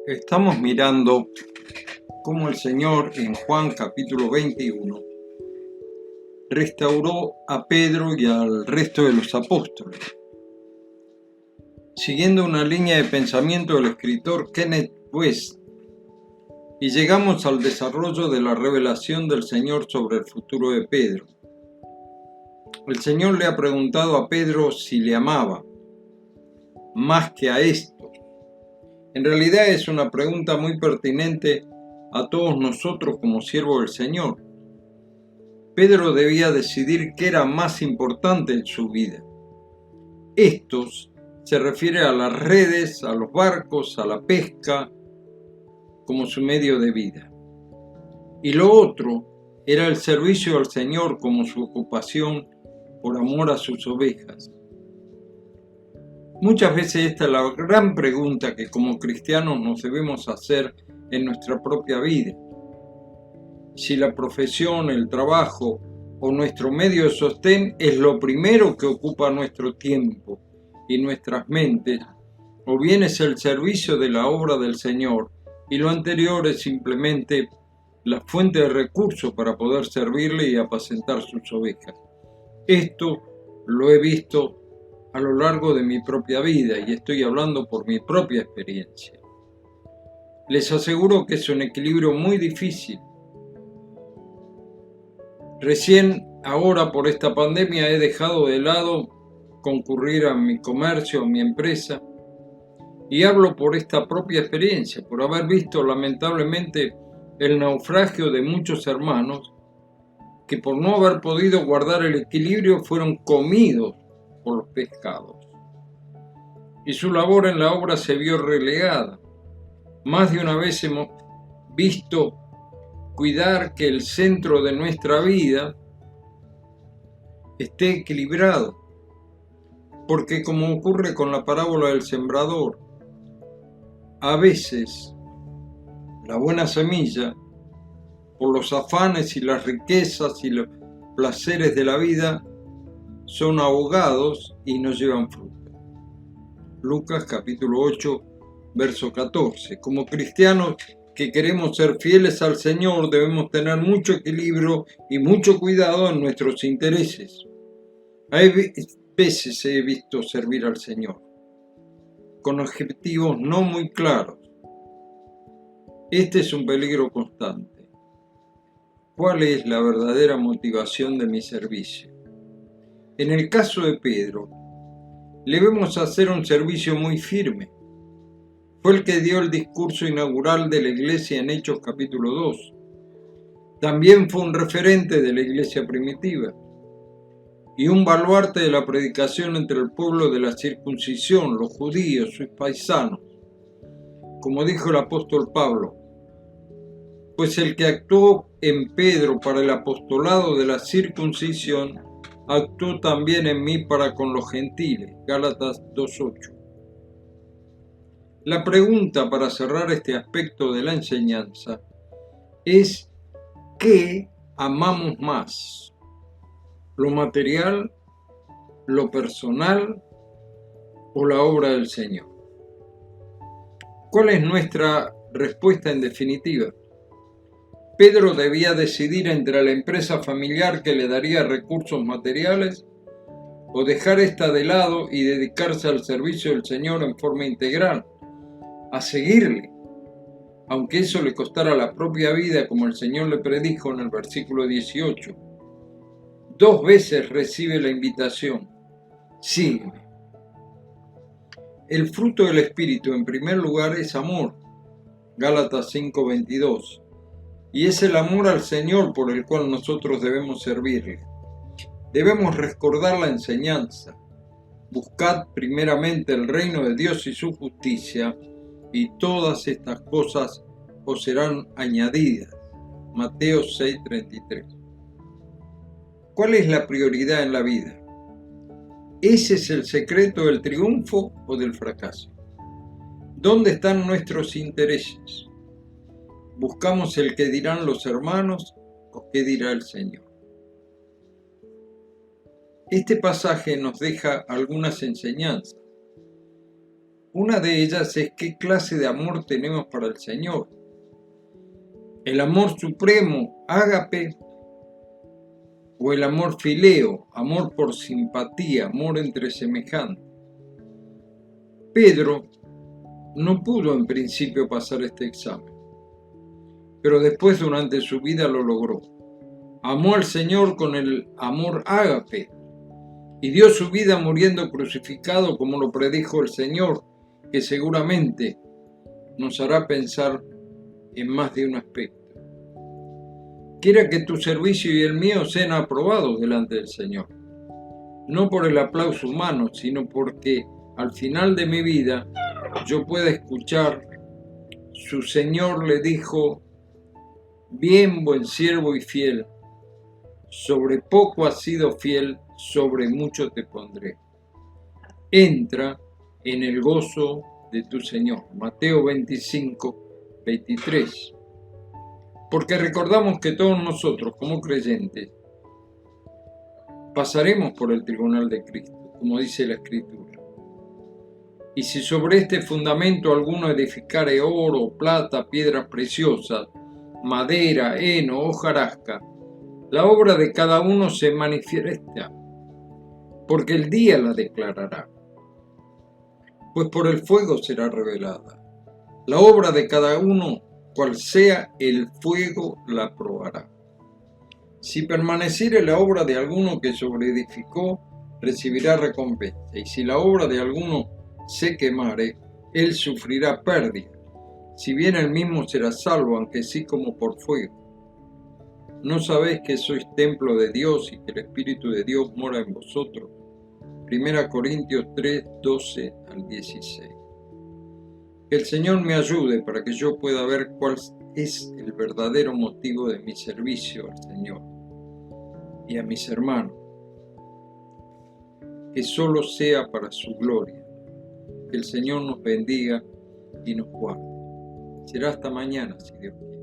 Estamos mirando cómo el Señor en Juan capítulo 21 restauró a Pedro y al resto de los apóstoles, siguiendo una línea de pensamiento del escritor Kenneth West, y llegamos al desarrollo de la revelación del Señor sobre el futuro de Pedro. El Señor le ha preguntado a Pedro si le amaba, más que a esto. En realidad es una pregunta muy pertinente a todos nosotros como siervos del Señor. Pedro debía decidir qué era más importante en su vida. Estos se refiere a las redes, a los barcos, a la pesca, como su medio de vida. Y lo otro era el servicio al Señor como su ocupación por amor a sus ovejas. Muchas veces esta es la gran pregunta que como cristianos nos debemos hacer en nuestra propia vida. Si la profesión, el trabajo o nuestro medio de sostén es lo primero que ocupa nuestro tiempo y nuestras mentes, o bien es el servicio de la obra del Señor y lo anterior es simplemente la fuente de recursos para poder servirle y apacentar sus ovejas. Esto lo he visto a lo largo de mi propia vida y estoy hablando por mi propia experiencia. Les aseguro que es un equilibrio muy difícil. Recién ahora por esta pandemia he dejado de lado concurrir a mi comercio, a mi empresa, y hablo por esta propia experiencia, por haber visto lamentablemente el naufragio de muchos hermanos que por no haber podido guardar el equilibrio fueron comidos por los pescados. Y su labor en la obra se vio relegada. Más de una vez hemos visto cuidar que el centro de nuestra vida esté equilibrado, porque como ocurre con la parábola del sembrador, a veces la buena semilla, por los afanes y las riquezas y los placeres de la vida, son ahogados y no llevan fruto. Lucas capítulo 8, verso 14. Como cristianos que queremos ser fieles al Señor, debemos tener mucho equilibrio y mucho cuidado en nuestros intereses. Hay veces he visto servir al Señor con objetivos no muy claros. Este es un peligro constante. ¿Cuál es la verdadera motivación de mi servicio? En el caso de Pedro, le vemos hacer un servicio muy firme. Fue el que dio el discurso inaugural de la iglesia en Hechos capítulo 2. También fue un referente de la iglesia primitiva y un baluarte de la predicación entre el pueblo de la circuncisión, los judíos, sus paisanos. Como dijo el apóstol Pablo, pues el que actuó en Pedro para el apostolado de la circuncisión, actuó también en mí para con los gentiles. Gálatas 2:8. La pregunta para cerrar este aspecto de la enseñanza es: ¿qué amamos más? ¿Lo material, lo personal o la obra del Señor? ¿Cuál es nuestra respuesta en definitiva? Pedro debía decidir entre la empresa familiar que le daría recursos materiales o dejar esta de lado y dedicarse al servicio del Señor en forma integral, a seguirle, aunque eso le costara la propia vida, como el Señor le predijo en el versículo 18. 2 veces recibe la invitación: sígueme. El fruto del Espíritu, en primer lugar, es amor. Gálatas 5:22. Y es el amor al Señor por el cual nosotros debemos servirle. Debemos recordar la enseñanza: buscad primeramente el reino de Dios y su justicia, y todas estas cosas os serán añadidas. Mateo 6:33. ¿Cuál es la prioridad en la vida? ¿Ese es el secreto del triunfo o del fracaso? ¿Dónde están nuestros intereses? ¿Buscamos el que dirán los hermanos o qué dirá el Señor? Este pasaje nos deja algunas enseñanzas. Una de ellas es qué clase de amor tenemos para el Señor. El amor supremo, ágape, o el amor fileo, amor por simpatía, amor entre semejantes. Pedro no pudo en principio pasar este examen, pero después durante su vida lo logró. Amó al Señor con el amor ágape y dio su vida muriendo crucificado como lo predijo el Señor, que seguramente nos hará pensar en más de un aspecto. Quiera que tu servicio y el mío sean aprobados delante del Señor, no por el aplauso humano, sino porque al final de mi vida yo pueda escuchar: su Señor le dijo, bien, buen siervo y fiel, sobre poco has sido fiel, sobre mucho te pondré. Entra en el gozo de tu Señor. Mateo 25, 23. Porque recordamos que todos nosotros, como creyentes, pasaremos por el tribunal de Cristo, como dice la Escritura. Y si sobre este fundamento alguno edificare oro, plata, piedras preciosas, madera, heno, hojarasca, la obra de cada uno se manifiesta, porque el día la declarará, pues por el fuego será revelada. La obra de cada uno, cual sea, el fuego la probará. Si permaneciere la obra de alguno que sobreedificó, recibirá recompensa, y si la obra de alguno se quemare, él sufrirá pérdida, si bien él mismo será salvo, aunque sí como por fuego. ¿No sabéis que sois templo de Dios y que el Espíritu de Dios mora en vosotros? 1 Corintios 3, 12 al 16. Que el Señor me ayude para que yo pueda ver cuál es el verdadero motivo de mi servicio al Señor y a mis hermanos, que solo sea para su gloria. Que el Señor nos bendiga y nos guarde. Será hasta mañana, si Dios quiere.